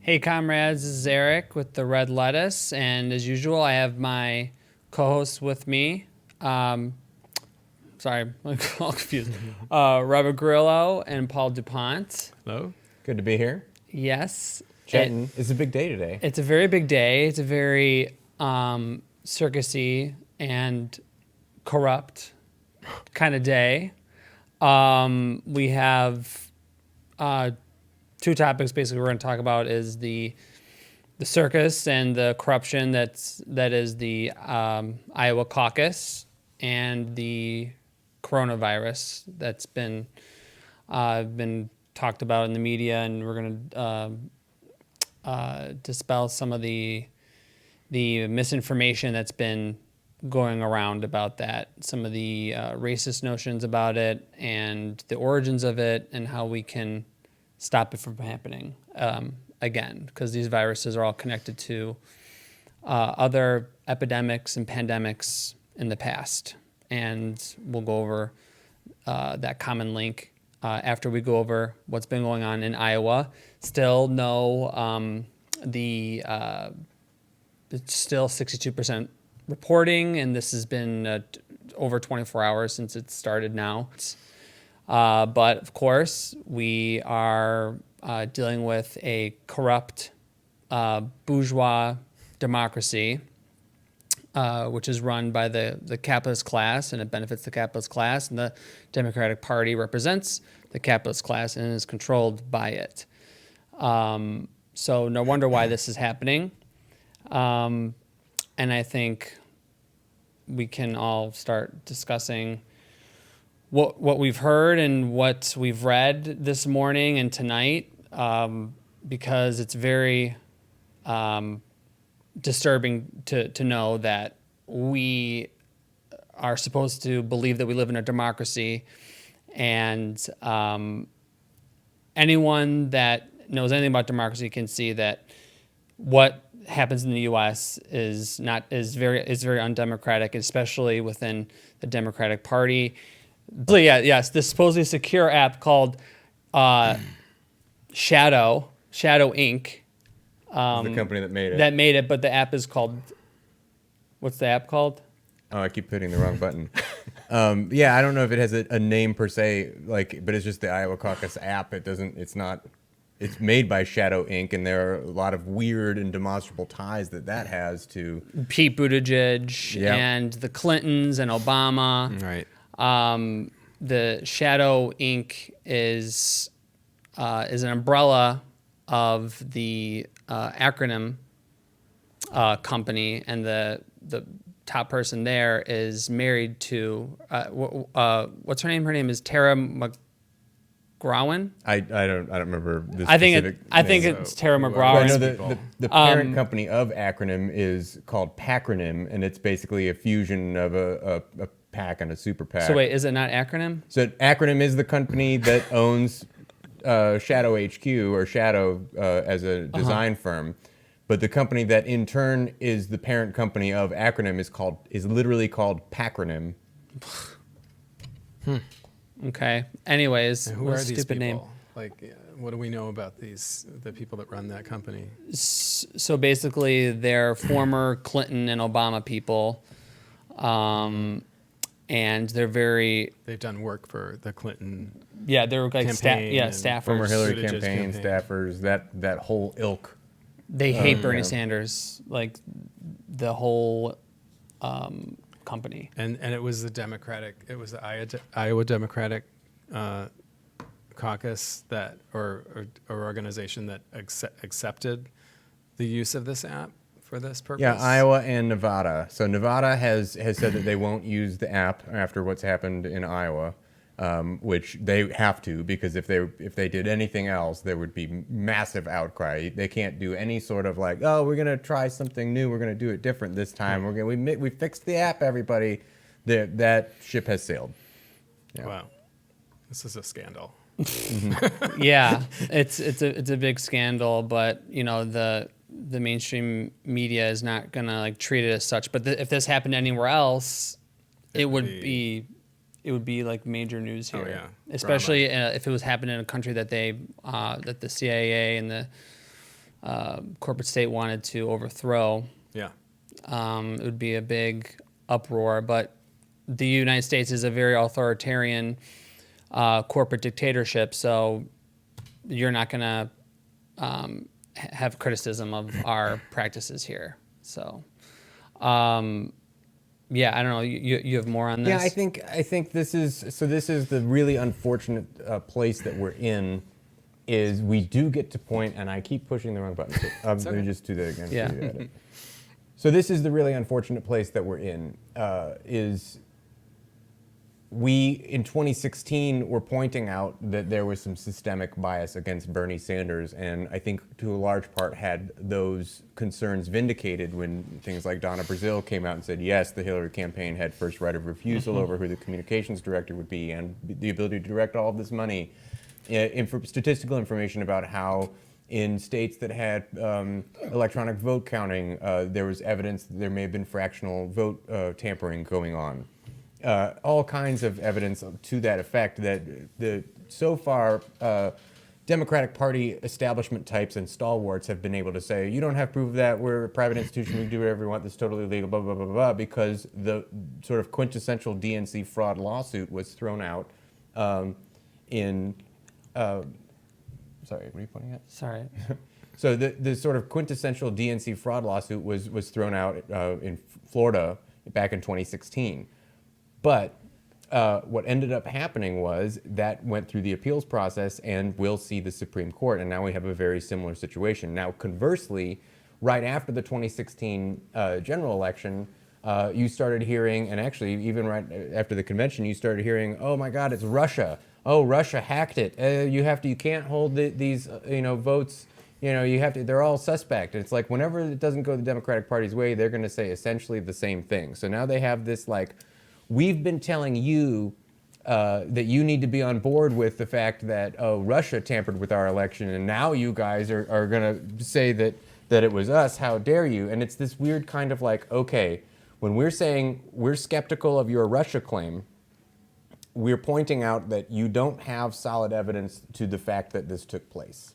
Hey comrades, this is Eric with the Red Lettuce, and as usual, I have my co-hosts with me. Sorry, I'm all confused. Robert Grillo and Paul DuPont. Hello. Good to be here. Yes. Chatting. It's a big day today. It's a very big day. It's a very circusy and corrupt kind of day. We have two topics basically we're going to talk about is the circus and the corruption that is the Iowa Caucus and the coronavirus that's been talked about in the media, and we're going to dispel some of the misinformation that's been going around about that, some of the racist notions about it and the origins of it and how we can stop it from happening again, because these viruses are all connected to other epidemics and pandemics in the past. And we'll go over that common link after we go over what's been going on in Iowa. Still it's still 62% reporting, and this has been over 24 hours since it started now. But of course, we are dealing with a corrupt bourgeois democracy, which is run by the capitalist class, and it benefits the capitalist class, and the Democratic Party represents the capitalist class and is controlled by it. So no wonder why this is happening. And I think we can all start discussing what we've heard and what we've read this morning and tonight, because it's very disturbing to know that we are supposed to believe that we live in a democracy, and anyone that knows anything about democracy can see that what happens in the U.S. is very undemocratic, especially within the Democratic Party. So yes, this supposedly secure app called Shadow Inc. The company that made it. But the app is called. What's the app called? Oh, I keep hitting the wrong button. I don't know if it has a name per se, but it's just the Iowa Caucus app. It's made by Shadow Inc., and there are a lot of weird and demonstrable ties that has to Pete Buttigieg and the Clintons and Obama. Right. The Shadow Inc. is an umbrella of the acronym company, and the top person there is married to what's her name? Her name is Tara McGrawan. I don't remember the I specific think name. it's Tara Well, McGrawan. I know the parent company of Acronym is called Pacronym, and it's basically a fusion of a PAC and a super PAC. So wait, is it not acronym? So Acronym is the company that owns Shadow HQ, or Shadow as a design firm, but the company that in turn is the parent company of Acronym is literally called Pacronym. Okay. Anyways, And who what are a these stupid people? name. Like, what do we know about the people that run that company? So basically, they're former Clinton and Obama people, and They've done work for the Clinton. they're like Campaign and staffers. Former Hillary Buttigieg campaign campaign. staffers, that whole ilk. They hate Bernie yeah. Sanders, like the whole company. And it was the Iowa Democratic Caucus or organization that accepted the use of this app for this purpose. Yeah, Iowa and Nevada. So Nevada has said that they won't use the app after what's happened in Iowa, which they have to, because if they did anything else, there would be massive outcry. They can't do any sort of like, oh, we're gonna try something new, we're gonna do it different this time. We fixed the app, everybody. That ship has sailed. Yeah. Wow, this is a scandal. Yeah, it's a big scandal, but the mainstream media is not gonna like treat it as such. But if this happened anywhere else, it would be like major news here. Oh, yeah. Especially if it was happening in a country that the CIA and the corporate state wanted to overthrow, Yeah. it would be a big uproar. But the United States is a very authoritarian corporate dictatorship, so you're not going to have criticism of our practices here. So, yeah, I don't know. You have more on this? Yeah, I think this is the really unfortunate place that we're in. Is we do get to point, and I keep pushing the wrong button. So, let me just do that again. Yeah. Do the edit. So this is the really unfortunate place that we're in. Is we in 2016 were pointing out that there was some systemic bias against Bernie Sanders, and I think to a large part had those concerns vindicated when things like Donna Brazile came out and said, yes, the Hillary campaign had first right of refusal over who the communications director would be and the ability to direct all of this money. Statistical information about how in states that had electronic vote counting, there was evidence that there may have been fractional vote tampering going on. All kinds of evidence to that effect that so far Democratic Party establishment types and stalwarts have been able to say, you don't have proof of that, we're a private institution, we can do whatever we want, this is totally legal, blah, blah, blah, blah, blah, because the sort of quintessential DNC fraud lawsuit was thrown out sorry, what are you pointing at? Sorry. So the sort of quintessential DNC fraud lawsuit was thrown out in Florida back in 2016. But what ended up happening was that went through the appeals process and we'll see the Supreme Court. And now we have a very similar situation. Now, conversely, right after the 2016 general election, you started hearing, and actually even right after the convention, you started hearing, oh my God, it's Russia. Oh, Russia hacked it. You can't hold these votes. They're all suspect. And it's like whenever it doesn't go the Democratic Party's way, they're going to say essentially the same thing. So now they have this we've been telling you that you need to be on board with the fact that, oh, Russia tampered with our election, and now you guys are going to say that it was us. How dare you? And it's this weird kind of okay, when we're saying we're skeptical of your Russia claim, we're pointing out that you don't have solid evidence to the fact that this took place,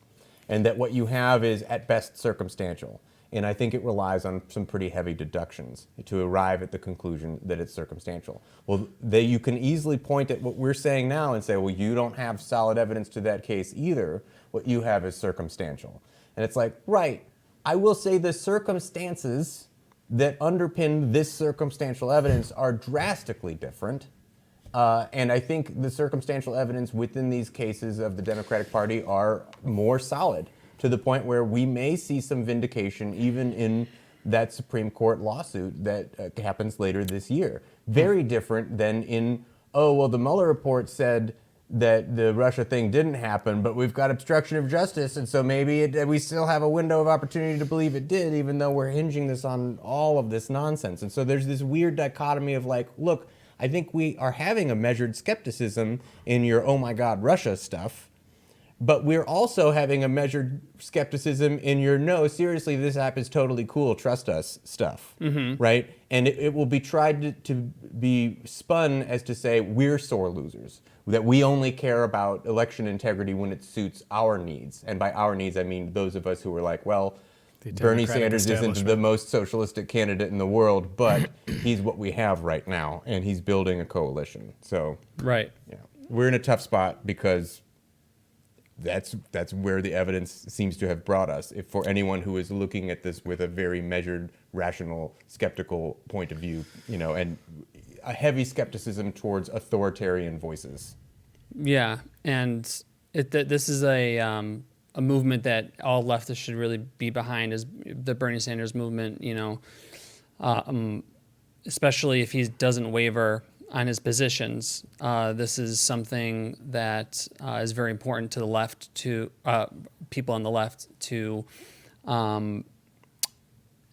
and that what you have is at best circumstantial. And I think it relies on some pretty heavy deductions to arrive at the conclusion that it's circumstantial. Well, you can easily point at what we're saying now and say, well, you don't have solid evidence to that case either. What you have is circumstantial. And it's like, right, I will say the circumstances that underpin this circumstantial evidence are drastically different. And I think the circumstantial evidence within these cases of the Democratic Party are more solid, to the point where we may see some vindication even in that Supreme Court lawsuit that happens later this year. Very different than in, oh, well, the Mueller report said that the Russia thing didn't happen, but we've got obstruction of justice, and so maybe we still have a window of opportunity to believe it did, even though we're hinging this on all of this nonsense. And so there's this weird dichotomy of look, I think we are having a measured skepticism in your, oh my God, Russia stuff, but we're also having a measured skepticism in your, no, seriously, this app is totally cool, trust us stuff, right? And it will be tried to be spun as to say we're sore losers, that we only care about election integrity when it suits our needs. And by our needs, I mean those of us who are like, well, Bernie Sanders isn't the most socialistic candidate in the world, but he's what we have right now, and he's building a coalition. So, Right. yeah, we're in a tough spot because that's where the evidence seems to have brought us. If for anyone who is looking at this with a very measured, rational, skeptical point of view, and a heavy skepticism towards authoritarian voices. Yeah, and this is a movement that all leftists should really be behind, is the Bernie Sanders movement, especially if he doesn't waver on his positions. This is something that is very important to the left, to people on the left, to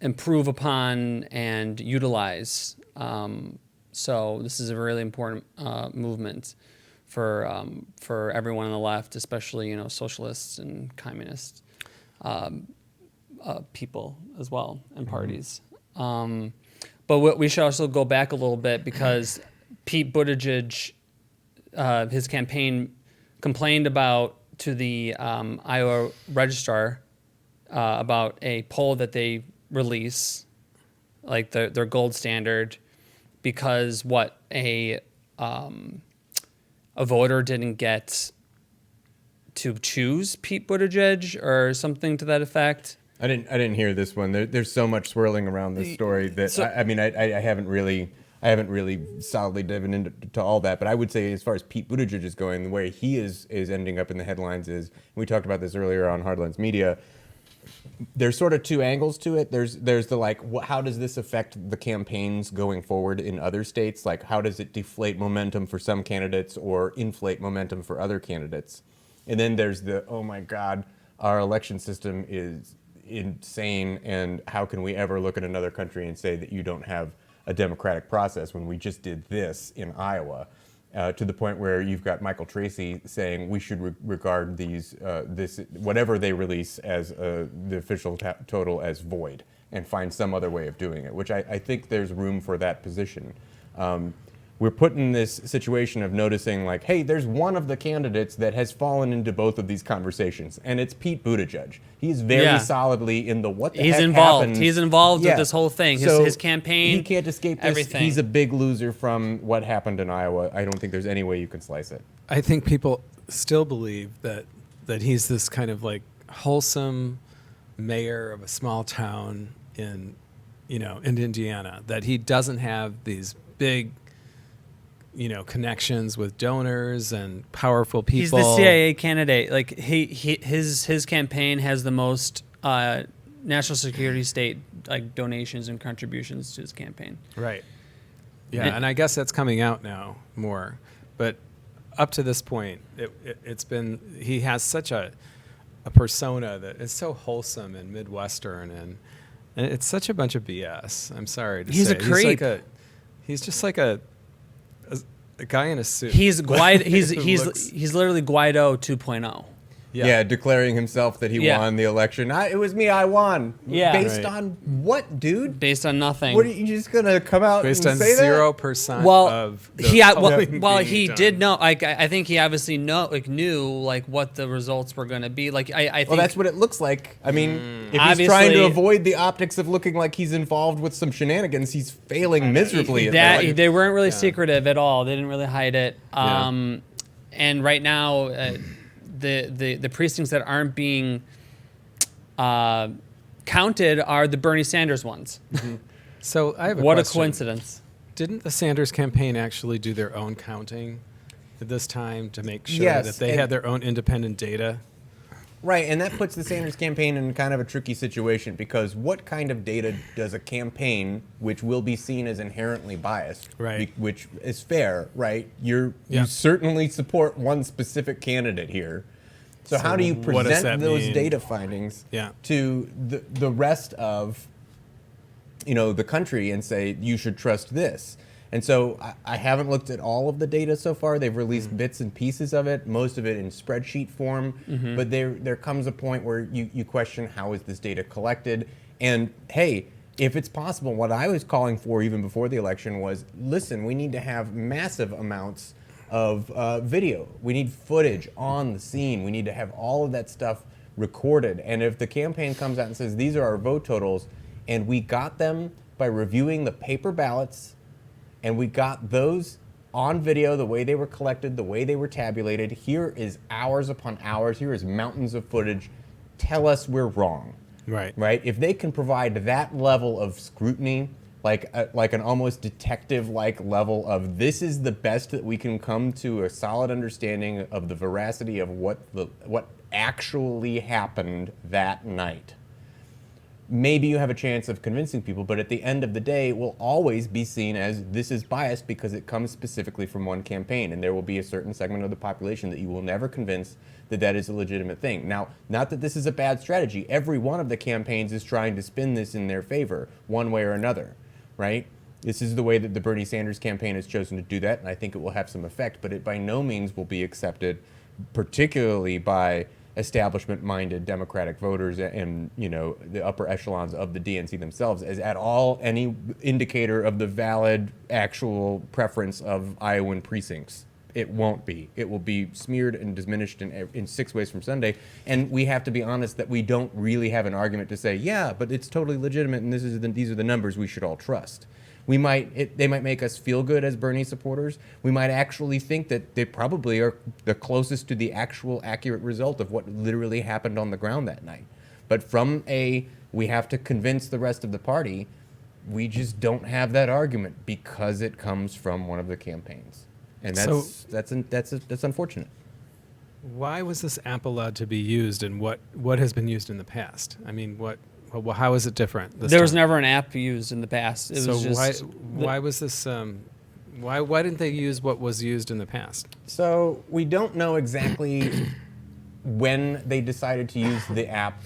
improve upon and utilize. So this is a really important movement for everyone on the left, especially socialists and communist people as well, and parties. But we should also go back a little bit, because Pete Buttigieg, his campaign complained about to the Iowa registrar about a poll that they release, like their gold standard, because a voter didn't get to choose Pete Buttigieg or something to that effect. I didn't hear this one. There's so much swirling around this story that I haven't really solidly driven into all that. But I would say, as far as Pete Buttigieg is going, the way he is ending up in the headlines is, we talked about this earlier on Hardlines Media. There's sort of two angles to it. There's the how does this affect the campaigns going forward in other states? Like, how does it deflate momentum for some candidates or inflate momentum for other candidates? And then there's the, oh my God, our election system is insane, and how can we ever look at another country and say that you don't have a democratic process when we just did this in Iowa? To the point where you've got Michael Tracy saying we should regard this whatever they release as the official total as void, and find some other way of doing it, which I think there's room for that position. We're put in this situation of noticing, like, hey, there's one of the candidates that has fallen into both of these conversations, and it's Pete Buttigieg. He's very solidly in the what the heck happened. He's involved with this whole thing. His campaign. He can't escape this. Everything. He's a big loser from what happened in Iowa. I don't think there's any way you can slice it. I think people still believe that he's this kind of like wholesome mayor of a small town in Indiana, that he doesn't have these big connections with donors and powerful people. He's the CIA candidate. Like his campaign has the most national security state donations and contributions to his campaign. Right. Yeah, and I guess that's coming out now more. But up to this point, it's been, he has such a persona that is so wholesome and Midwestern, and it's such a bunch of BS. I'm sorry to say. He's a creep. He's just like a guy in a suit. He's Guaido. He's literally Guaido 2.0. Yeah, declaring himself that he won the election. It was me, I won. Yeah. Based on what, dude? Based on nothing. What, are you just going to come out Based and on say 0% of the he did know. I think he obviously knew what the results were going to be. I think. Well, that's what it looks like. I mean, if he's trying to avoid the optics of looking like he's involved with some shenanigans, he's failing miserably. They weren't really secretive at all. They didn't really hide it. And right now, the precincts that aren't being counted are the Bernie Sanders ones. Mm-hmm. So I have a what question. a coincidence. Didn't the Sanders campaign actually do their own counting at this time to make sure that they had their own independent data? Right, and that puts the Sanders campaign in kind of a tricky situation, because what kind of data does a campaign, which will be seen as inherently biased, right, which is fair, right? You certainly support one specific candidate here. So how do you present those data findings to the rest of the country and say you should trust this? And so I haven't looked at all of the data so far. They've released bits and pieces of it, most of it in spreadsheet form. Mm-hmm. But there comes a point where you question, how is this data collected? And hey, if it's possible, what I was calling for even before the election was, listen, we need to have massive amounts of video. We need footage on the scene. We need to have all of that stuff recorded. And if the campaign comes out and says, these are our vote totals, and we got them by reviewing the paper ballots, and we got those on video, the way they were collected, the way they were tabulated. Here is hours upon hours. Here is mountains of footage. Tell us we're wrong. Right. Right? If they can provide that level of scrutiny, like an almost detective-like level of, this is the best that we can come to a solid understanding of the veracity of what actually happened that night, maybe you have a chance of convincing people. But at the end of the day, it will always be seen as, this is biased because it comes specifically from one campaign, and there will be a certain segment of the population that you will never convince that that is a legitimate thing. Now, not that this is a bad strategy. Every one of the campaigns is trying to spin this in their favor, one way or another, right? This is the way that the Bernie Sanders campaign has chosen to do that, and I think it will have some effect, but it by no means will be accepted, particularly by establishment-minded Democratic voters and the upper echelons of the DNC themselves, as at all any indicator of the valid actual preference of Iowan precincts. It won't be. It will be smeared and diminished in 6 ways from Sunday. And we have to be honest that we don't really have an argument to say, yeah, but it's totally legitimate and these are the numbers we should all trust. They might make us feel good as Bernie supporters. We might actually think that they probably are the closest to the actual accurate result of what literally happened on the ground that night. But we have to convince the rest of the party, we just don't have that argument because it comes from one of the campaigns. And that's unfortunate. Why was this app allowed to be used, and what has been used in the past? I mean, how is it different this There was time? never an app used in the past. It was just why was this? Why didn't they use what was used in the past? So we don't know exactly when they decided to use the app.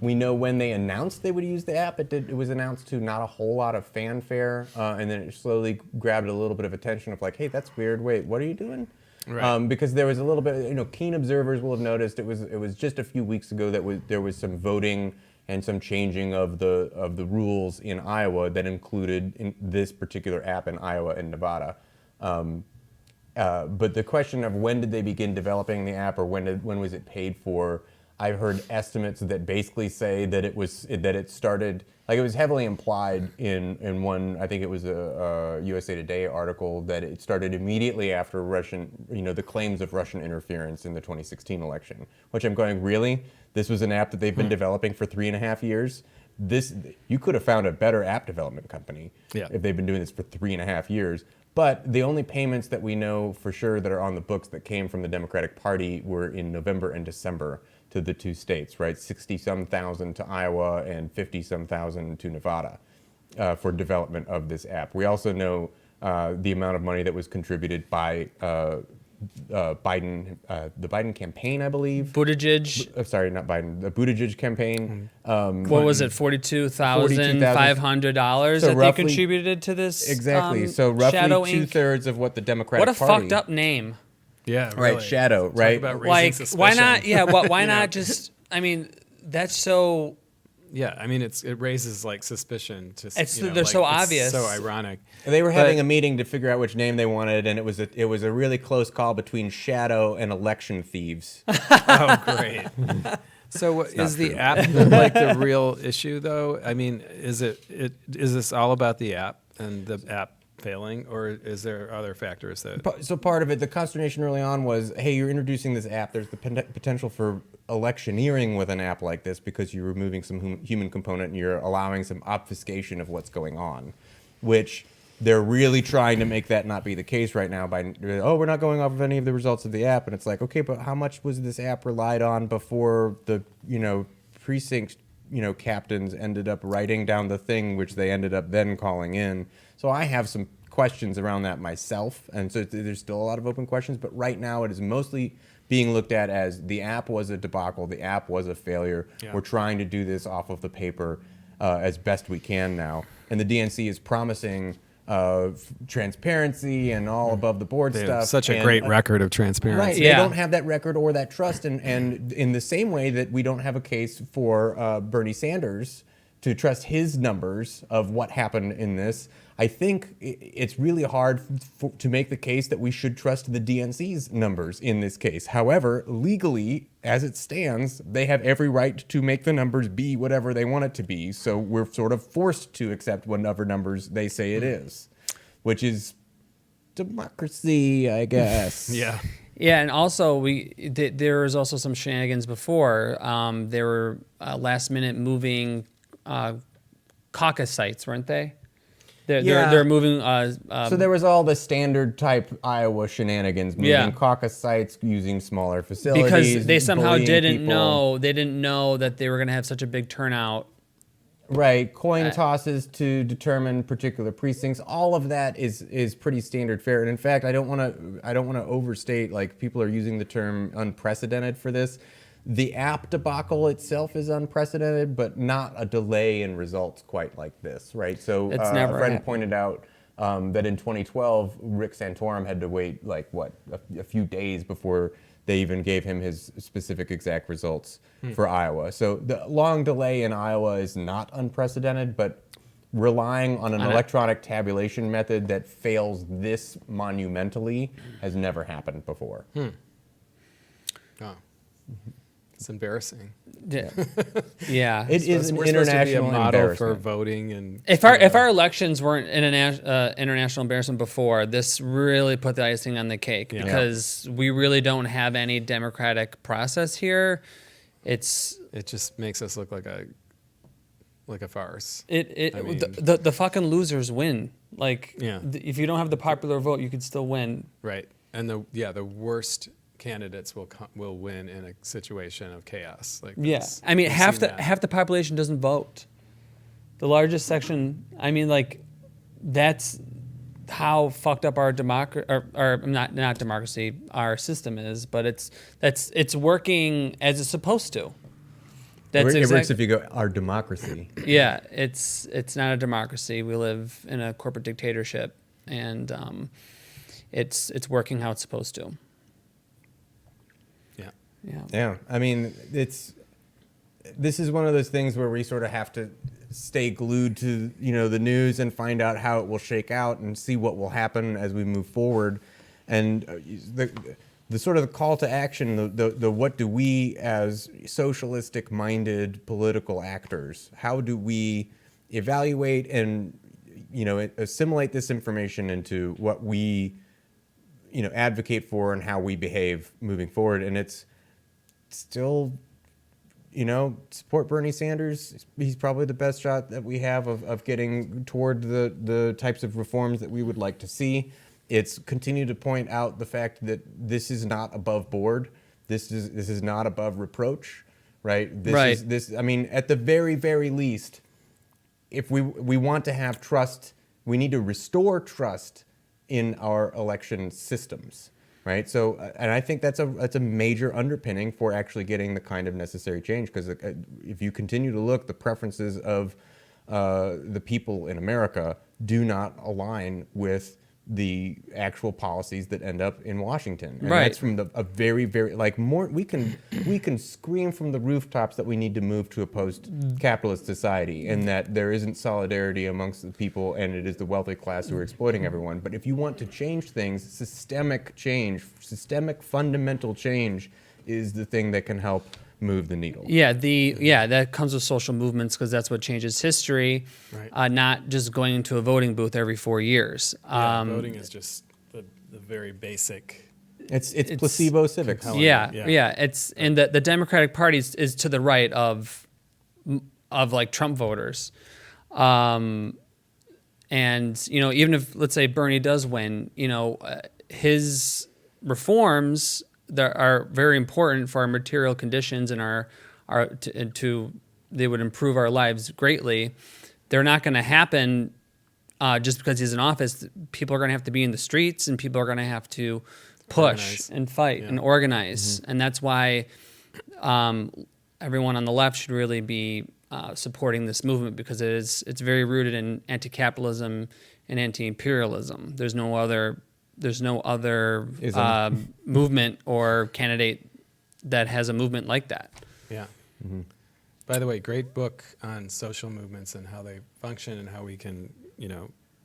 We know when they announced they would use the app. It was announced to not a whole lot of fanfare, and then it slowly grabbed a little bit of attention of like, hey, that's weird. Wait, what are you doing? Right. Because there was a little bit, keen observers will have noticed it was just a few weeks ago that there was some voting and some changing of the rules in Iowa that included in this particular app in Iowa and Nevada. But the question of when did they begin developing the app, or when was it paid for? I've heard estimates that basically say that it started, like it was heavily implied in one, I think it was a USA Today article, that it started immediately after the claims of Russian interference in the 2016 election, which I'm going, really? This was an app that they've been developing for 3.5 years? You could have found a better app development company if they've been doing this for 3.5 years. But the only payments that we know for sure that are on the books that came from the Democratic Party were in November and December to the two states, right? 60-some thousand to Iowa and 50-some thousand to Nevada for development of this app. We also know the amount of money that was contributed by Biden, the Biden campaign, I believe. Buttigieg. Sorry, not Biden. The Buttigieg campaign. What was it? $42,500 So that they roughly- contributed to this. Exactly. So roughly Shadow Inc. 2/3 of what the Democratic What a Party. fucked up name. Yeah, Right, really. Shadow, Talk right? about raising Like, suspicion. why not? Yeah, why You know? not just? I mean, that's so. Yeah, I mean, it raises like suspicion. They're so obvious. It's so ironic. They were having a meeting to figure out which name they wanted, and it was a really close call between Shadow and election thieves. Oh, great. So is the true. app like the real issue, though? I mean, is this all about the app and the app failing, or is there other factors that? So part of it, the consternation early on was, hey, you're introducing this app. There's the potential for electioneering with an app like this because you're removing some human component and you're allowing some obfuscation of what's going on, which they're really trying to make that not be the case right now by, we're not going off of any of the results of the app. And it's like, okay, but how much was this app relied on before the, precinct, captains ended up writing down the thing, which they ended up then calling in. So I have some questions around that myself. And so there's still a lot of open questions, but right now it is mostly being looked at as the app was a debacle, the app was a failure. Yeah. We're trying to do this off of the paper as best we can now. And the DNC is promising transparency and all above the board They stuff. have such a And, great record of transparency. Right, Yeah. they don't have that record or that trust, and in the same way that we don't have a case for Bernie Sanders to trust his numbers of what happened in this, I think it's really hard to make the case that we should trust the DNC's numbers in this case. However, legally, as it stands, they have every right to make the numbers be whatever they want it to be, so we're sort of forced to accept whatever numbers they say it is, which is democracy, I guess. Yeah. Yeah, and also there was also some shenanigans before. They were last minute moving caucus sites, weren't they? They're moving. So there was all the standard type Iowa shenanigans, moving caucus sites, using smaller facilities. Because they somehow bullying didn't people. know. They didn't know that they were going to have such a big turnout. Right, coin tosses to determine particular precincts. All of that is pretty standard fare. And in fact, I don't want to overstate. Like, people are using the term unprecedented for this. The app debacle itself is unprecedented, but not a delay in results quite like this, right? So It's a never friend happened. pointed out that in 2012, Rick Santorum had to wait a few days before they even gave him his specific exact results for Iowa. So the long delay in Iowa is not unprecedented, but relying on an On a- electronic tabulation method that fails this monumentally has never happened before. Oh. It's embarrassing. Yeah. Yeah. It is an We're supposed to be a international model for embarrassment. voting and If our elections weren't international embarrassment before, this really put the icing on the cake Yeah. because we really don't have any democratic process here. it just makes us look like a farce. I mean- The fucking losers win. Like, Yeah. if you don't have the popular vote, you can still win. Right. And the worst candidates will win in a situation of chaos. Like Yeah, this. I mean We've half seen the that. half the population doesn't vote. The largest section. I mean, like, that's how fucked up our democracy, or not democracy, our system is. But it's working as it's supposed to. That's It works exactly. if you go, our democracy. Yeah, it's not a democracy. We live in a corporate dictatorship, and it's working how it's supposed to. Yeah. Yeah. Yeah, I mean, this is one of those things where we sort of have to stay glued to, the news and find out how it will shake out and see what will happen as we move forward. And the sort of the call to action, the what do we as socialistic minded political actors, how do we evaluate and, assimilate this information into what we, advocate for and how we behave moving forward. And it's still, support Bernie Sanders. He's probably the best shot that we have of getting toward the types of reforms that we would like to see. It's continue to point out the fact that this is not above board. This is not above reproach, right? Right. I mean, at the very, very least, if we want to have trust, we need to restore trust in our election systems, right? So, and I think that's a major underpinning for actually getting the kind of necessary change. Because if you continue to look, the preferences of the people in America do not align with the actual policies that end up in Washington. And Right. that's from a very, very, more, we can scream from the rooftops that we need to move to a post-capitalist society and that there isn't solidarity amongst the people and it is the wealthy class who are exploiting everyone. But if you want to change things, systemic fundamental change is the thing that can help move the needle. Yeah, that comes with social movements because that's what changes history, Right. not just going into a voting booth every 4 years. Voting is just the very basic. It's placebo civics. compelling. Yeah. It's and the Democratic Party is to the right of like Trump voters, and even if let's say Bernie does win, his reforms that are very important for our material conditions and they would improve our lives greatly. They're not going to happen just because he's in office. People are going to have to be in the streets and people are going to have to push Organize. and fight and organize. And that's why everyone on the left should really be supporting this movement because it's very rooted in anti-capitalism and anti-imperialism. There's no other movement or candidate that has a movement like that. Yeah. By the way, great book on social movements and how they function and how we can,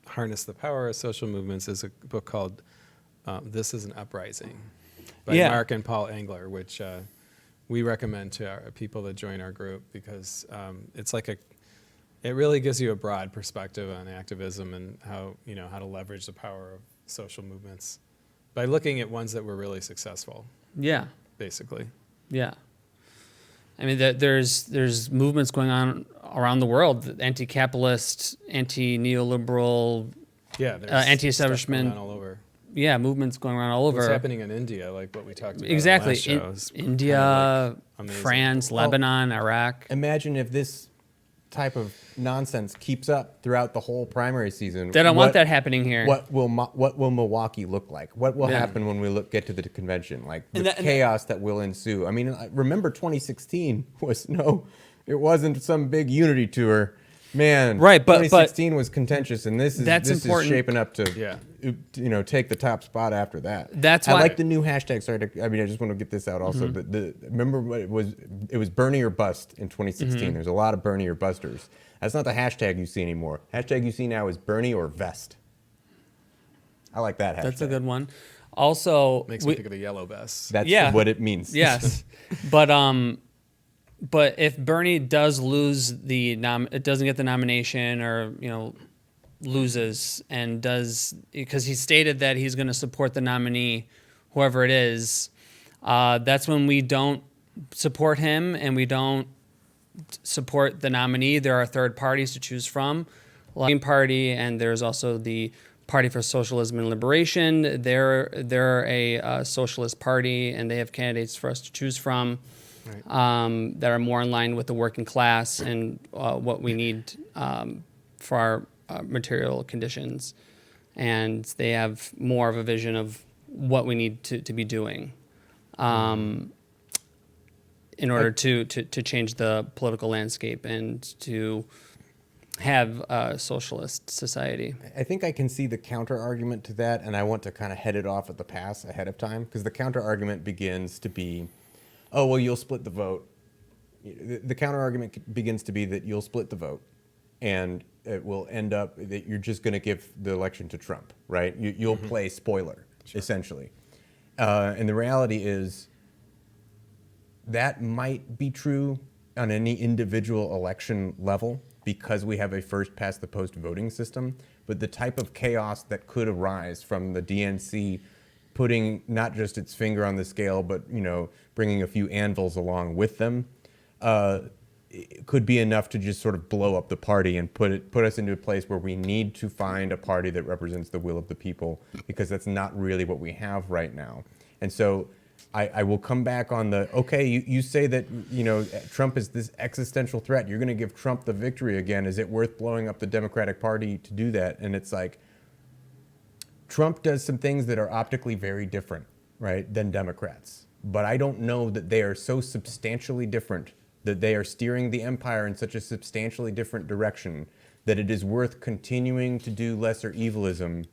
harness the power of social movements is a book called This is an Uprising by Mark and Paul Engler, which we recommend to our people that join our group because it's like it really gives you a broad perspective on activism and how to leverage the power of social movements by looking at ones that were really successful. Yeah. Basically. Yeah. I mean, there's movements going on around the world, anti-capitalist, anti-neoliberal, there's anti-establishment. stuff going on all over. Yeah, movements going around all over. What's happening in India, like what we talked about Exactly. in the last show, is India, kind of, like, amazing. France, Lebanon, Iraq. Imagine if this type of nonsense keeps up throughout the whole primary season. They don't want that happening here. What will Milwaukee look like? What will Yeah. happen when we get to the convention? Like the And chaos that will ensue. I mean, remember 2016 it wasn't some big unity tour. Man, Right, but 2016 was contentious, and this is important. shaping up to, Yeah. take the top spot after that. That's I why- like the new hashtag. Sorry, I just want to get this out also. Remember what it was? It was Bernie or bust in 2016. There's a lot of Bernie or busters. That's not the hashtag you see anymore. Hashtag you see now is Bernie or vest. I like that hashtag. That's a good one. Also, Makes me think of the yellow vest. That's Yeah. what it means. yes, but if Bernie does lose it doesn't get the nomination, or loses, and does, because he stated that he's going to support the nominee, whoever it is, that's when we don't support him and we don't support the nominee. There are third parties to choose from, Green Party, and there's also the Party for Socialism and Liberation. They're a socialist party, and they have candidates for us to choose from. Right. That are more in line with the working class and what we need for our material conditions. And they have more of a vision of what we need to be doing in order to change the political landscape and to have a socialist society. I think I can see the counter argument to that, and I want to kind of head it off at the pass ahead of time, because the counter argument begins to be, oh, well, you'll split the vote. The counter argument begins to be that you'll split the vote, and it will end up that you're just going to give the election to Trump, right? You'll play spoiler, essentially. And the reality is that might be true on any individual election level because we have a first past the post voting system, but the type of chaos that could arise from the DNC putting not just its finger on the scale, but bringing a few anvils along with them, it could be enough to just sort of blow up the party and put us into a place where we need to find a party that represents the will of the people, because that's not really what we have right now. And so I will come back on you say that Trump is this existential threat. You're going to give Trump the victory again. Is it worth blowing up the Democratic Party to do that? And it's like, Trump does some things that are optically very different, right, than Democrats. But I don't know that they are so substantially different, that they are steering the empire in such a substantially different direction, that it is worth continuing to do lesser evilism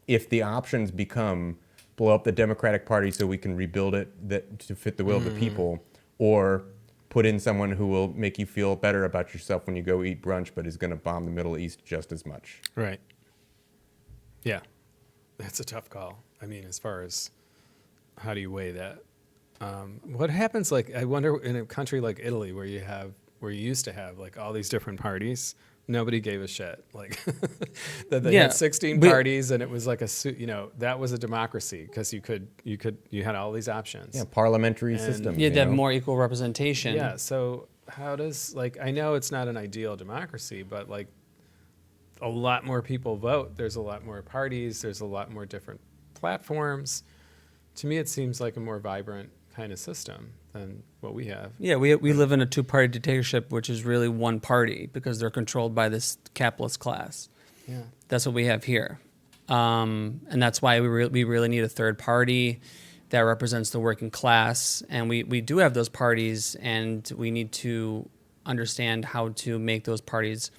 if the options become blow up the Democratic Party so we can rebuild it to fit the will of the people, or put in someone who will make you feel better about yourself when you go eat brunch, but is going to bomb the Middle East just as much. Right. Yeah. That's a tough call. I mean, as far as how do you weigh that? What happens, I wonder, in a country like Italy where you used to have all these different parties, nobody gave a shit. That they had 16 parties, and it was that was a democracy because you had all these options. Yeah, parliamentary system. You had to have more equal representation. Yeah. So how does I know it's not an ideal democracy, but a lot more people vote. There's a lot more parties. There's a lot more different platforms. To me, it seems like a more vibrant kind of system than what we have. Yeah, we live in a two-party dictatorship, which is really one party because they're controlled by this capitalist class. Yeah, that's what we have here, and that's why we really need a third party that represents the working class. And we do have those parties, and we need to understand how to make those parties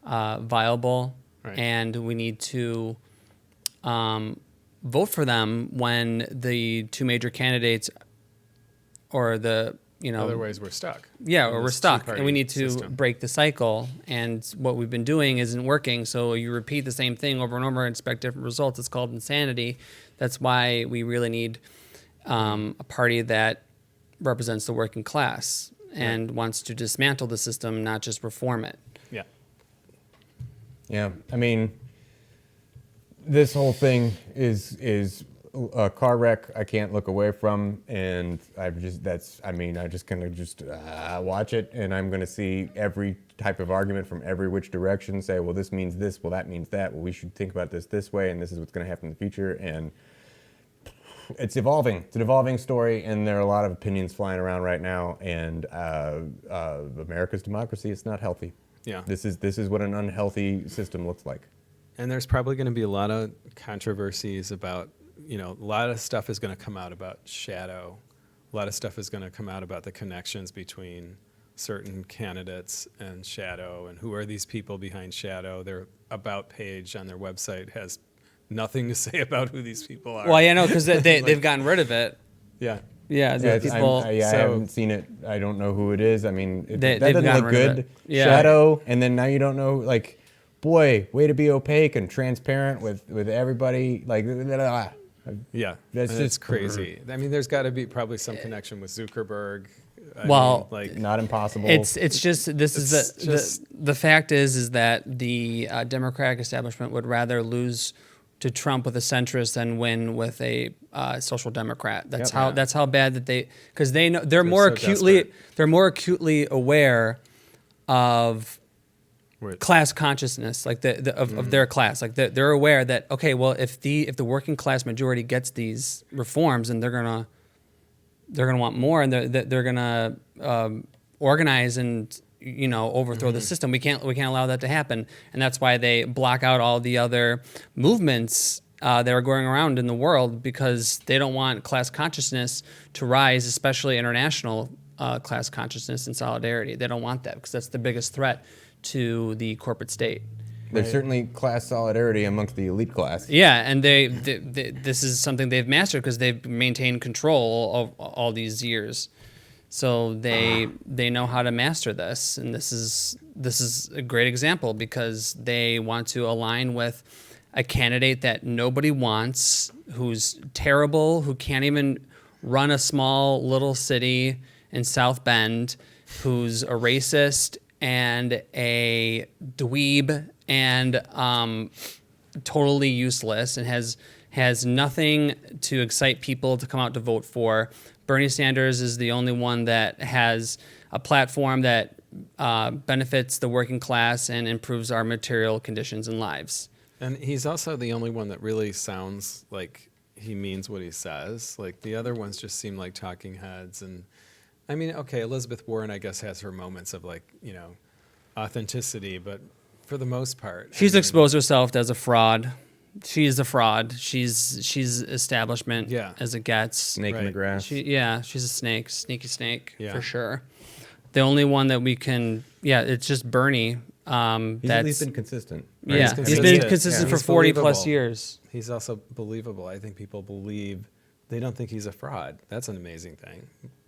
viable, right. And we need to vote for them when the two major candidates, or otherwise we're stuck. Yeah, or we're stuck, and we need to system. break the cycle. And what we've been doing isn't working, so you repeat the same thing over and over and expect different results. It's called insanity. That's why we really need a party that represents the working class and wants to dismantle the system, not just reform it. Yeah. Yeah, I mean, this whole thing is a car wreck I can't look away from, and I just gonna watch it, and I'm gonna see every type of argument from every which direction say, well, this means this, well, that means that, well, we should think about this way, and this is what's gonna happen in the future. And it's evolving. It's an evolving story, and there are a lot of opinions flying around right now, and America's democracy is not healthy. Yeah. This is what an unhealthy system looks like. And there's probably going to be a lot of controversies about, a lot of stuff is going to come out about shadow. A lot of stuff is going to come out about the connections between certain candidates and shadow, and who are these people behind shadow. Their about page on their website has nothing to say about who these people are. Well, yeah, no, because they've gotten rid of it. Yeah. Yeah, Yeah, people. I so- haven't seen it. I don't know who it is. I mean, They- that they've doesn't gotten look rid of good. it. Yeah. Shadow, and then now you don't know. Like, boy, way to be opaque and transparent with everybody. Like, Yeah, That's and it's just- crazy. I mean, there's got to be probably some connection with Zuckerberg. I Well, mean, like not impossible. It's just this is It's the just- the fact is that the Democratic establishment would rather lose to Trump with a centrist than win with a social democrat. That's Yep. that's how bad that because they know they're so desperate. more acutely aware of where- class consciousness, like of their class. Like they're aware that, okay, well, if the working class majority gets these reforms, and they're gonna want more, and they're gonna organize and overthrow the system. We can't allow that to happen, and that's why they block out all the other movements that are going around in the world, because they don't want class consciousness to rise, especially international class consciousness and solidarity. They don't want that, because that's the biggest threat to the corporate state. There's certainly class solidarity amongst the elite class. Yeah, and they this is something they've mastered because they've maintained control of all these years. So they know how to master this, and this is a great example, because they want to align with a candidate that nobody wants, who's terrible, who can't even run a small little city in South Bend, who's a racist and a dweeb and totally useless, and has nothing to excite people to come out to vote for. Bernie Sanders is the only one that has a platform that benefits the working class and improves our material conditions and lives. And he's also the only one that really sounds like he means what he says. Like the other ones just seem like talking heads. And I mean, okay, Elizabeth Warren, I guess, has her moments of authenticity, but for the most part, She's I mean, exposed herself as a fraud. She's a fraud. She's establishment Yeah. as it gets. Snake in the Right. grass. She's a snake, sneaky snake, Yeah. for sure. The only one that we can, it's just Bernie. He's That's at least been consistent. yeah, He's he's been consistent. consistent Yeah. for 40 plus believable. years. He's also believable. I think people believe, they don't think he's a fraud. That's an amazing thing.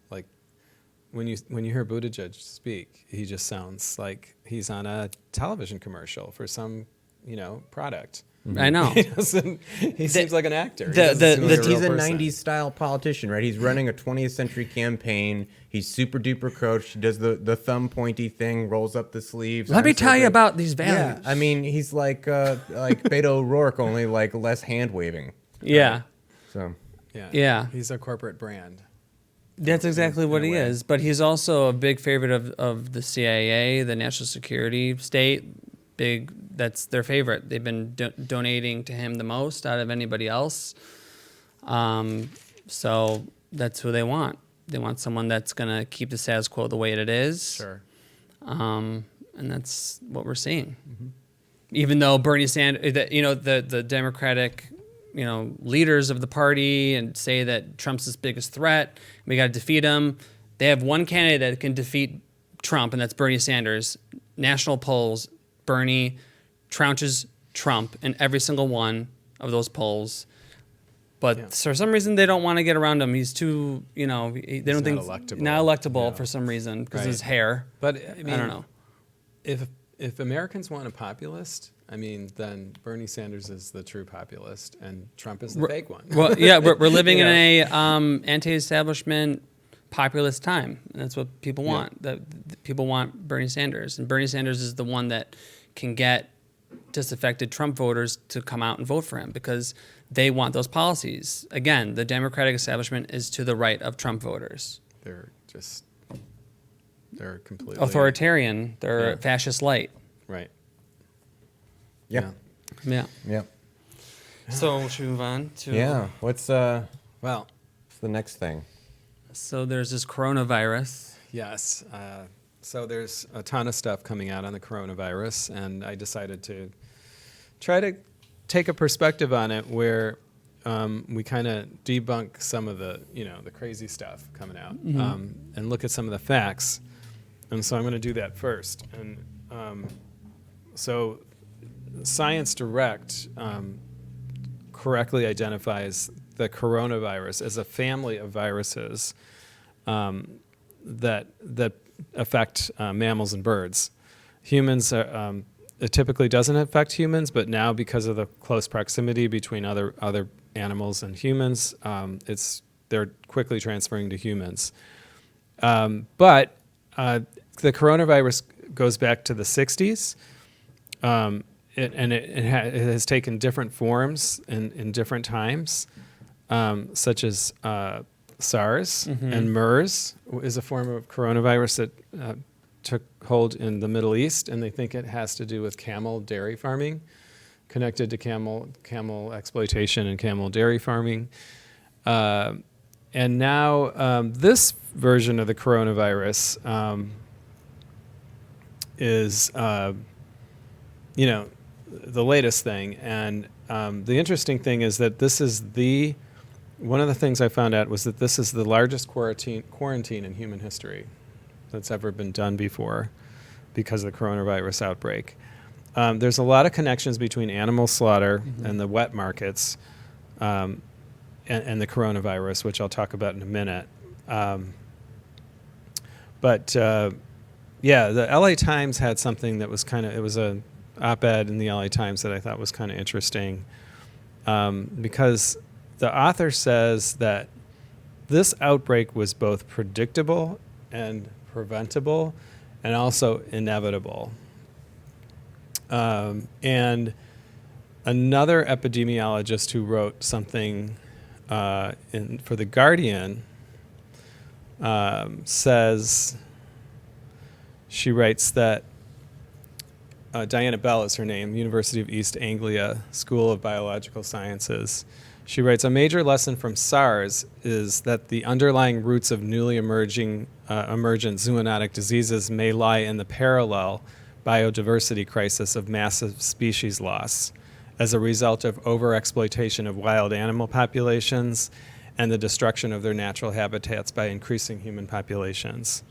Like when you hear Buttigieg speak, he just sounds like he's on a television commercial for some product. I know. He seems like an actor. He the- doesn't the- seem like He's a real person. 90s style politician, right? He's running a 20th century campaign. He's super duper coached. He does the thumb pointy thing, rolls up the sleeves. Let me arms tell you open. about these Yeah, values. I mean, he's like Beto O'Rourke, only like less hand waving. Yeah. So Yeah. He's a corporate brand. That's exactly what in a he way. is. But he's also a big favorite of the CIA, the national security state. That's their favorite. They've been donating to him the most out of anybody else. So that's who they want. They want someone that's going to keep the status quo the way it is. Sure. And that's what we're seeing. Even though Bernie Sanders, the Democratic, leaders of the party and say that Trump's his biggest threat, we got to defeat him. They have one candidate that can defeat Trump, and that's Bernie Sanders. National polls, Bernie trounces Trump in every single one of those polls. But Yeah. for some reason, they don't want to get around him. He's too, they don't not think electable. not electable Yeah. for some reason because Right. his hair. But I mean, I don't know. If Americans want a populist, then Bernie Sanders is the true populist, and Trump is the fake one. Well, yeah, we're living Yeah. in a anti-establishment populist time, and that's what people Yeah. want. The people want Bernie Sanders, and Bernie Sanders is the one that can get disaffected Trump voters to come out and vote for him because they want those policies. Again, the Democratic establishment is to the right of Trump voters. They're completely Authoritarian. They're Yeah. fascist light. right. yeah, Yeah. yeah, So should we move on to? yeah. What's Well, the next thing? So there's this coronavirus. yes. So there's a ton of stuff coming out on the coronavirus, and I decided to try to take a perspective on it where we kind of debunk some of the the crazy stuff coming out and look at some of the facts. And so I'm going to do that first. And so Science Direct correctly identifies the coronavirus as a family of viruses that affect mammals and birds. Humans it typically doesn't affect humans, but now because of the close proximity between other animals and humans, they're quickly transferring to humans. But the coronavirus goes back to the 60s, it has taken different forms in different times, such as SARS and MERS is a form of coronavirus that took hold in the Middle East, and they think it has to do with camel dairy farming, connected to camel exploitation and camel dairy farming. And now this version of the coronavirus is, the latest thing. And the interesting thing is that this is one of the things I found out was that this is the largest quarantine in human history that's ever been done before because of the coronavirus outbreak. There's a lot of connections between animal slaughter and the wet markets and the coronavirus, which I'll talk about in a minute. But the LA Times had something that was it was a op-ed in the LA Times that I thought was kind of interesting, because the author says that this outbreak was both predictable and preventable and also inevitable. And another epidemiologist who wrote something for The Guardian says, she writes that, Diana Bell is her name, University of East Anglia School of Biological Sciences. She writes, a major lesson from SARS is that the underlying roots of newly emergent zoonotic diseases may lie in the parallel biodiversity crisis of massive species loss as a result of overexploitation of wild animal populations and the destruction of their natural habitats by increasing human populations.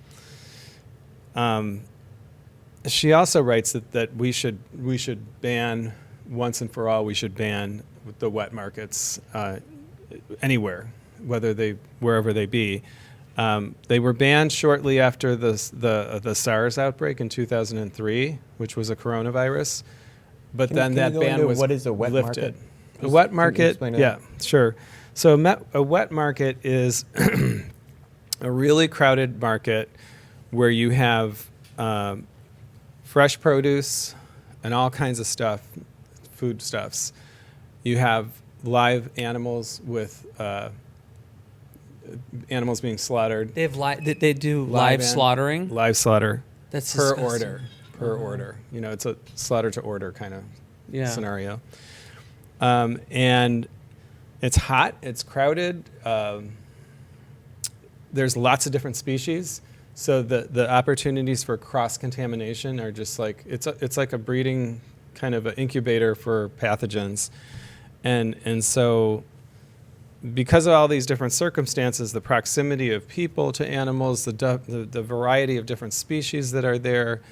She also writes that we should ban, once and for all, we should ban the wet markets anywhere, wherever they be. They were banned shortly after the SARS outbreak in 2003, which was a coronavirus. But then that ban was what is a wet lifted. market? A wet market, Yeah, sure. So a wet market is a really crowded market where you have fresh produce and all kinds of stuff, foodstuffs. You have live animals with animals being slaughtered. They do live slaughtering. Live slaughter. That's per disgusting. order. It's a slaughter to order kind of scenario. And it's hot. It's crowded. There's lots of different species. So the opportunities for cross-contamination are just like, it's like a breeding kind of an incubator for pathogens. And so because of all these different circumstances, the proximity of people to animals, the variety of different species that are there,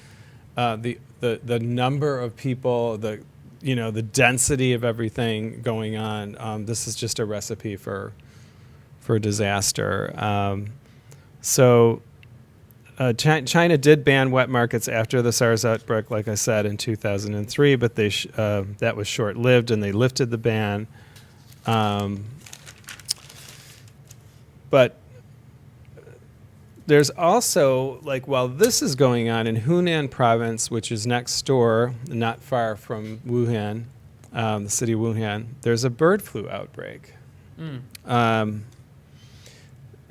the number of people, the density of everything going on, this is just a recipe for disaster. So China did ban wet markets after the SARS outbreak, like I said, in 2003, but that was short-lived, and they lifted the ban. But there's also, while this is going on in Hunan province, which is next door, not far from Wuhan, the city of Wuhan, there's a bird flu outbreak. And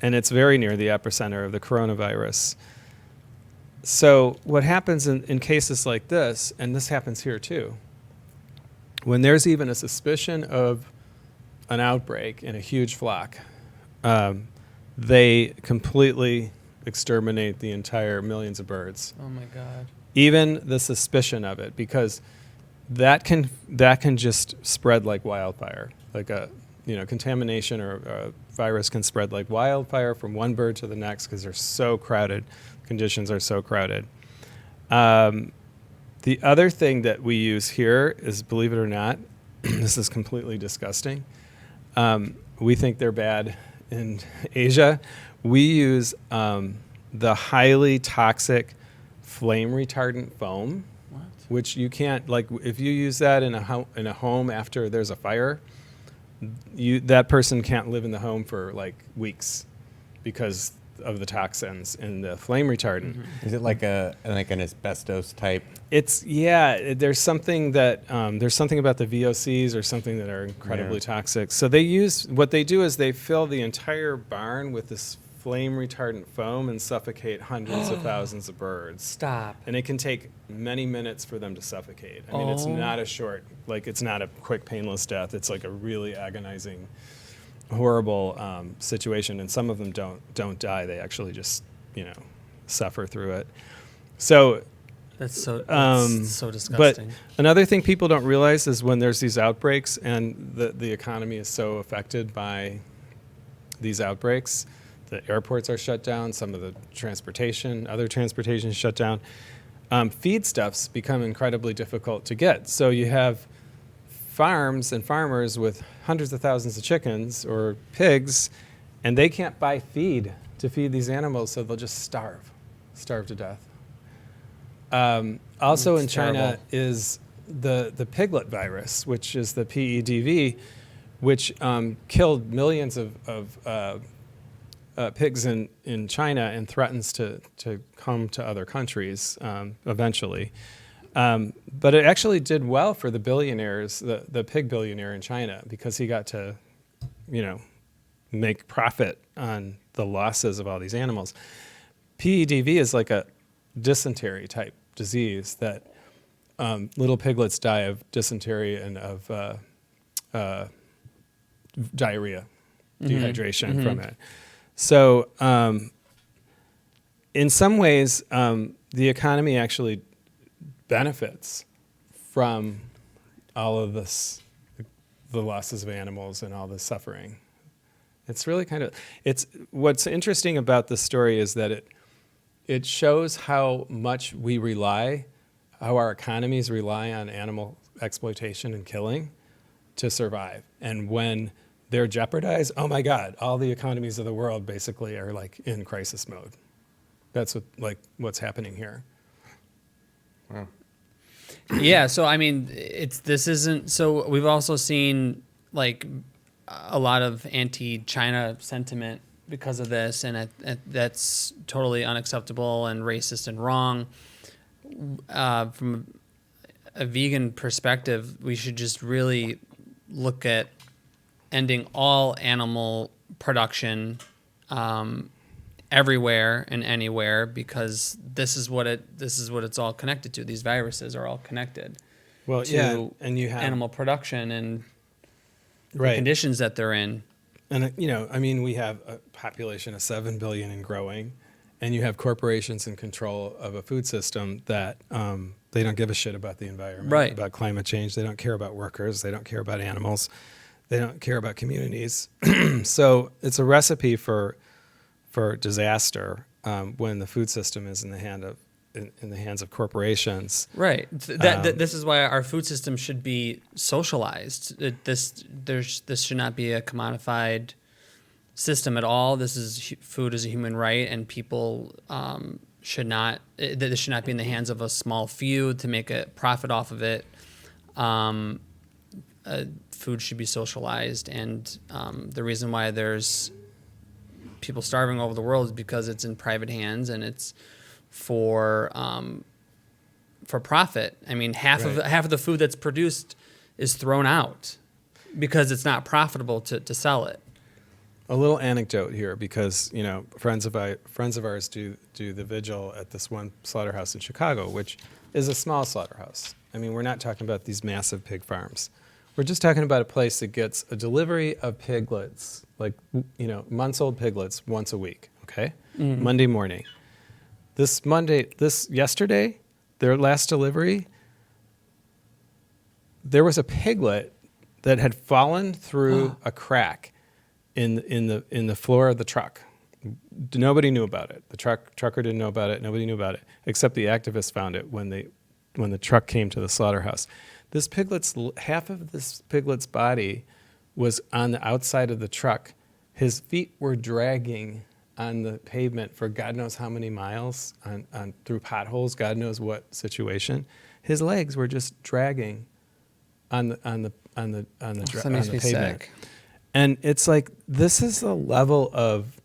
it's very near the epicenter of the coronavirus. So what happens in cases like this, and this happens here too, when there's even a suspicion of an outbreak in a huge flock, they completely exterminate the entire millions of birds. Oh my God. Even the suspicion of it, because that can just spread like wildfire, like a contamination or virus can spread like wildfire from one bird to the next because they're so crowded. Conditions are so crowded. The other thing that we use here is, believe it or not, this is completely disgusting. We think they're bad in Asia. We use the highly toxic flame retardant foam, which you can't, like, if you use that in a home after there's a fire, that person can't live in the home for like weeks because of the toxins in the flame retardant. Mm-hmm. Is it like an asbestos type? There's something that there's something about the VOCs or something that are incredibly toxic. So what they do is they fill the entire barn with this flame retardant foam and suffocate hundreds of thousands of birds. Stop. And it can take many minutes for them to suffocate. I mean, it's not it's not a quick, painless death. It's like a really agonizing, horrible situation. And some of them don't die. They actually just, suffer through it. So That's so disgusting. but another thing people don't realize is when there's these outbreaks and the economy is so affected by these outbreaks, the airports are shut down, some of the other transportation is shut down. Feedstuffs become incredibly difficult to get. So you have farms and farmers with hundreds of thousands of chickens or pigs, and they can't buy feed to feed these animals, so they'll just starve to death. Also in China terrible. is the piglet virus, which is the PEDV, which killed millions of pigs in China and threatens to come to other countries eventually. But it actually did well for the billionaires, the pig billionaire in China, because he got to, make profit on the losses of all these animals. PEDV is like a dysentery type disease that little piglets die of dysentery and of diarrhea, dehydration from it. So in some ways, the economy actually benefits from all of this, the losses of animals and all this suffering. It's really what's interesting about this story is that it shows how much how our economies rely on animal exploitation and killing to survive. And when they're jeopardized, oh my God, all the economies of the world basically are like in crisis mode. That's what's happening here. Wow. Yeah, so I mean, so we've also seen like a lot of anti-China sentiment because of this, and that's totally unacceptable and racist and wrong. From a vegan perspective, we should just really look at ending all animal production everywhere and anywhere, because this is what it's all connected to. These viruses are all connected to and you have animal production and right. the conditions that they're in. And we have a population of 7 billion and growing, and you have corporations in control of a food system that they don't give a shit about the environment, right. about climate change. They don't care about workers. They don't care about animals. They don't care about communities. So it's a recipe for disaster when the food system is in the hands of corporations. Right. This is why our food system should be socialized. This should not be a commodified system at all. Food is a human right, and people should not. This should not be in the hands of a small few to make a profit off of it. Food should be socialized, and the reason why there's people starving all over the world is because it's in private hands and it's for profit. I mean, half of the food that's produced is thrown out because it's not profitable to sell it. A little anecdote here, because friends of ours do the vigil at this one slaughterhouse in Chicago, which is a small slaughterhouse. I mean, we're not talking about these massive pig farms. We're just talking about a place that gets a delivery of piglets, months-old piglets once a week, okay? Mm-hmm. Monday morning. Yesterday, their last delivery, there was a piglet that had fallen through a crack in the floor of the truck. Nobody knew about it. The trucker didn't know about it. Nobody knew about it, except the activists found it when the truck came to the slaughterhouse. Half of this piglet's body was on the outside of the truck. His feet were dragging on the pavement for God knows how many miles on through potholes, God knows what situation. His legs were just dragging on the That makes me pavement. sick. And it's like, this is the level of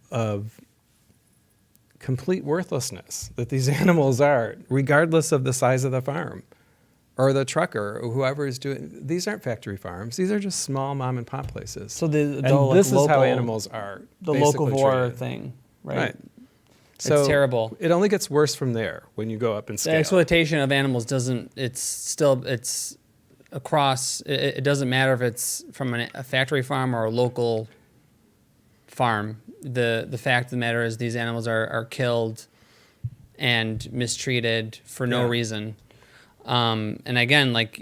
complete worthlessness that these animals are, regardless of the size of the farm or the trucker or whoever is doing. These aren't factory farms. These are just small mom and pop places. So and like, this is how local- animals are. The basically locavore treated. thing, right? Right. So It's terrible. It only gets worse from there when you go up in The scale. exploitation of animals it's across. It doesn't matter if it's from a factory farm or a local farm. The fact of the matter is these animals are killed and mistreated for no Yeah. reason. And again, like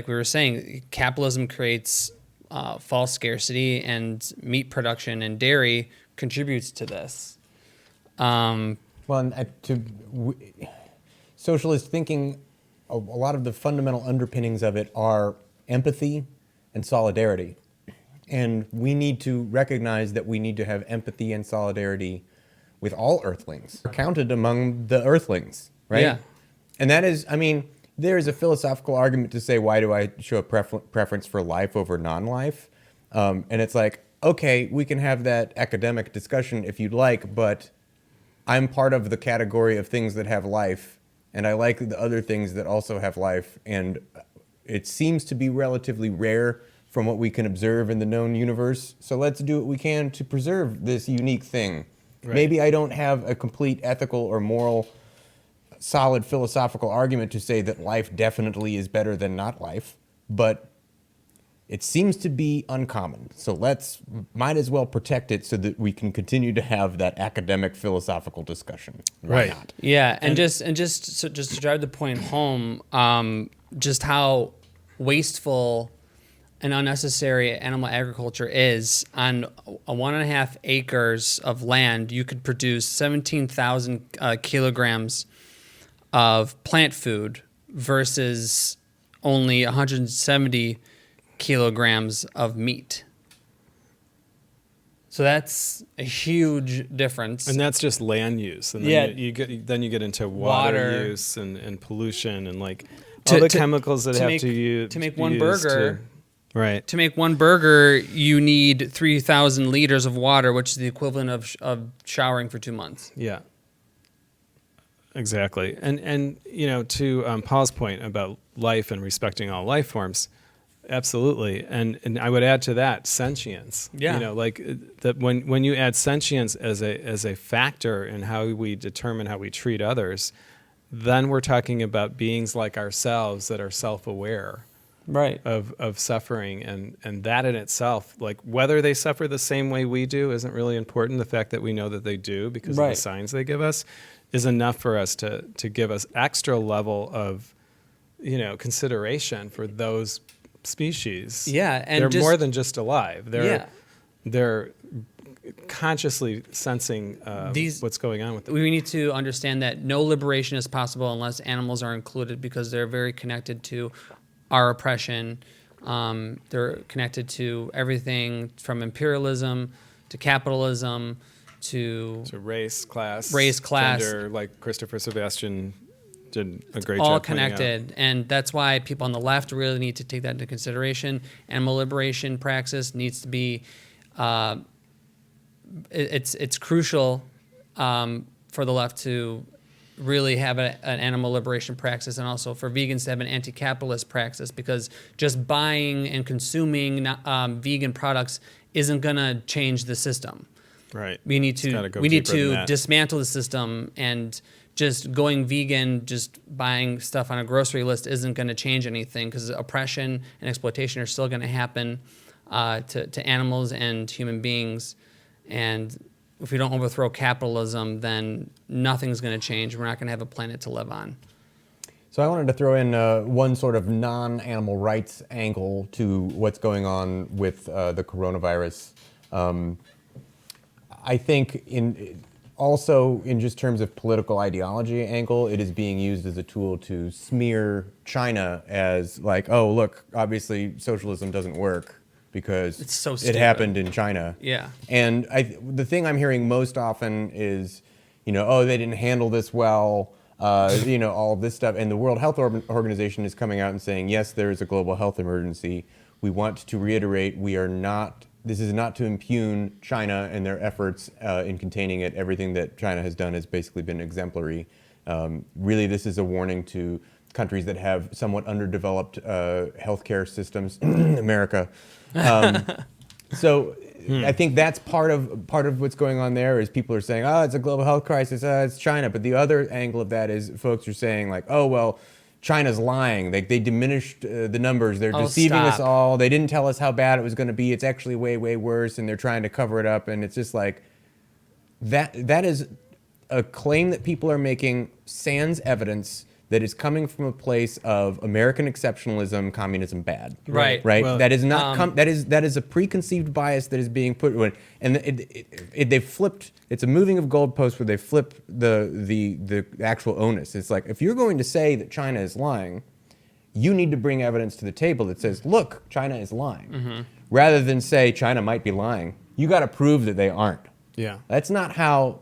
we were saying, capitalism creates false scarcity, and meat production and dairy contributes to this. Socialist thinking, a lot of the fundamental underpinnings of it are empathy and solidarity. And we need to recognize that we need to have empathy and solidarity with all earthlings. Are counted among the earthlings, right? Yeah. And that is, I mean, there is a philosophical argument to say, why do I show a preference for life over non-life? And it's like, okay, we can have that academic discussion if you'd like, but I'm part of the category of things that have life, and I like the other things that also have life, and it seems to be relatively rare from what we can observe in the known universe. So let's do what we can to preserve this unique thing. Right. Maybe I don't have a complete ethical or moral, solid philosophical argument to say that life definitely is better than not life, but it seems to be uncommon. So might as well protect it so that we can continue to have that academic philosophical discussion. Why Right. not? Yeah, and just to drive the point home, just how wasteful and unnecessary animal agriculture is. On 1.5 acres of land, you could produce 17,000 kilograms of plant food versus only 170 kilograms of meat. So that's a huge difference. And that's just land use. And then Yeah. you get into water Water. use and pollution and like To- all the to- chemicals that to have make- to use to make one burger. Right. To make one burger, you need 3,000 liters of water, which is the equivalent of showering for 2 months. Yeah. Exactly. And to Paul's point about life and respecting all life forms, absolutely. And I would add to that sentience. Yeah. That when you add sentience as a factor in how we determine how we treat others, then we're talking about beings like ourselves that are self-aware Right. of suffering, and that in itself, like whether they suffer the same way we do isn't really important. The fact that we know that they do because of Right. the signs they give us is enough for us to give us extra level of consideration for those species. Yeah, and they're just- more than just alive. Yeah. They're consciously sensing These- what's going on with them. We need to understand that no liberation is possible unless animals are included, because they're very connected to our oppression. They're connected to everything from imperialism to capitalism to So race, class, gender, like Christopher Sebastian did a great all job pointing out. connected. And that's why people on the left really need to take that into consideration. Animal liberation praxis needs to be, it's crucial for the left to really have an animal liberation praxis, and also for vegans to have an anti-capitalist praxis, because just buying and consuming vegan products isn't going to change the system. Right. We need It's gotta to go we need deeper than to that. dismantle the system, and just going vegan, just buying stuff on a grocery list isn't going to change anything, because oppression and exploitation are still going to happen to animals and human beings. And if we don't overthrow capitalism, then nothing's going to change. We're not going to have a planet to live on. So I wanted to throw in one sort of non-animal rights angle to what's going on with the coronavirus. I think also in just terms of political ideology angle, it is being used as a tool to smear China as like, oh, look, obviously socialism doesn't work because It's so it stupid. happened in China. Yeah. And the thing I'm hearing most often is, oh, they didn't handle this well, all of this stuff. And the World Health Organization is coming out and saying, yes, there is a global health emergency. We want to reiterate, this is not to impugn China and their efforts in containing it. Everything that China has done has basically been exemplary. Really, this is a warning to countries that have somewhat underdeveloped healthcare systems, America. So I think that's part of what's going on there is people are saying, oh, it's a global health crisis, it's China. But the other angle of that is folks are saying like, oh, well, China's lying. They diminished the numbers. They're deceiving us all. They didn't tell us how bad it was going to be. It's actually way, way worse, and they're trying to cover it up. And it's just like that is a claim that people are making sans evidence that is coming from a place of American exceptionalism, communism bad. Right. Right. Well, that is not. That is a preconceived bias that is being put. And they've flipped. It's a moving of goalposts where they flip the actual onus. It's like if you're going to say that China is lying, you need to bring evidence to the table that says, look, China is lying, rather than say China might be lying. You got to prove that they aren't. Yeah. That's not how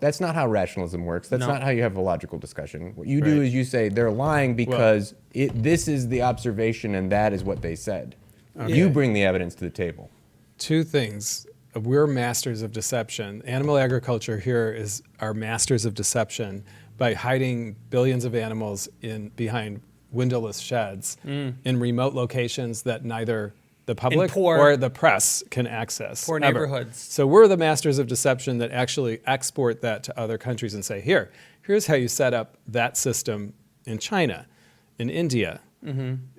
rationalism works. That's No. not how you have a logical discussion. What you do is you say they're lying because this is the observation and that is what they said. You bring the evidence to the table. Two things. We're masters of deception. Animal agriculture here is our masters of deception by hiding billions of animals behind windowless sheds in remote locations that neither the public or the press can access. Poor ever. neighborhoods. So we're the masters of deception that actually export that to other countries and say, here's how you set up that system in China, in India.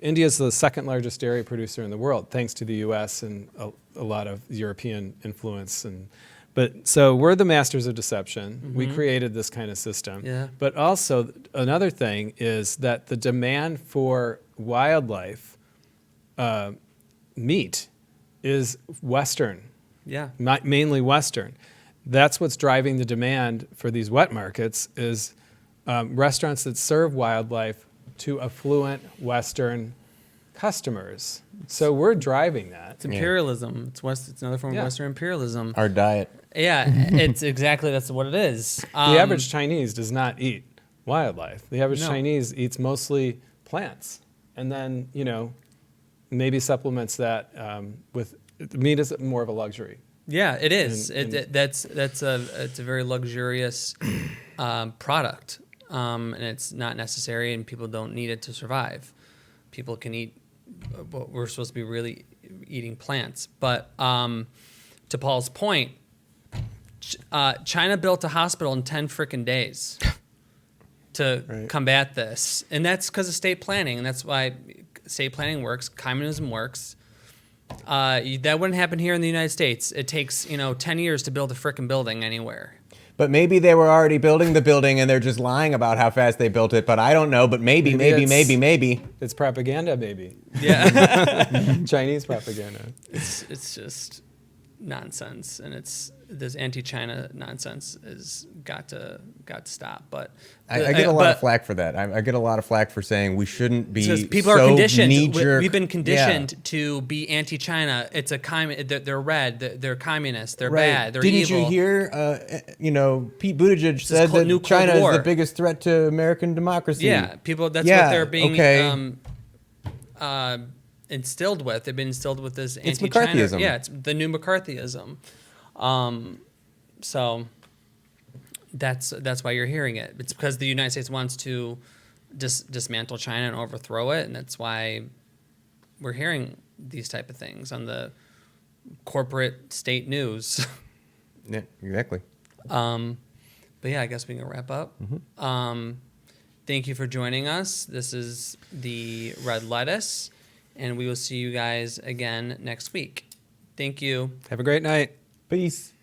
India is the second largest dairy producer in the world, thanks to the U.S. and a lot of European influence. So we're the masters of deception. We created this kind of system. Yeah. But also another thing is that the demand for wildlife meat is Western. Yeah. Mainly Western. That's what's driving the demand for these wet markets is restaurants that serve wildlife to affluent Western customers. So we're driving that. It's imperialism. It's another form of Western imperialism. Our diet. Yeah, that's what it is. The average Chinese does not eat wildlife. The average Chinese eats mostly plants. And then, maybe supplements that with meat is more of a luxury. Yeah, it is. It's a very luxurious product, and it's not necessary, and people don't need it to survive. People can eat what we're supposed to be really eating plants. But to Paul's point, China built a hospital in 10 freaking days to combat this, and that's because of state planning, and that's why state planning works. Communism works. That wouldn't happen here in the United States. It takes 10 years to build a frickin' building anywhere. But maybe they were already building the building and they're just lying about how fast they built it. But I don't know. But maybe. It's propaganda, baby. Yeah, Chinese propaganda. it's just nonsense, and this anti-China nonsense has got to stop. But I get a lot of flack for that. I get a lot of flack for saying we shouldn't be because people so are conditioned. knee-jerk. We've been conditioned to be anti-China. It's a they're red. They're communists. They're Right. bad. They're Didn't evil. you hear? Pete Buttigieg said that China is the biggest threat to American democracy. Yeah, people. That's what they're being instilled with. They've been instilled with this anti-China. McCarthyism. Yeah, it's the new McCarthyism. So that's why you're hearing it. It's because the United States wants to dismantle China and overthrow it, and that's why we're hearing these type of things on the corporate state news. Yeah, exactly. But yeah, I guess we can wrap up. Thank you for joining us. This is the Red Lettuce, and we will see you guys again next week. Thank you. Have a great night. Peace.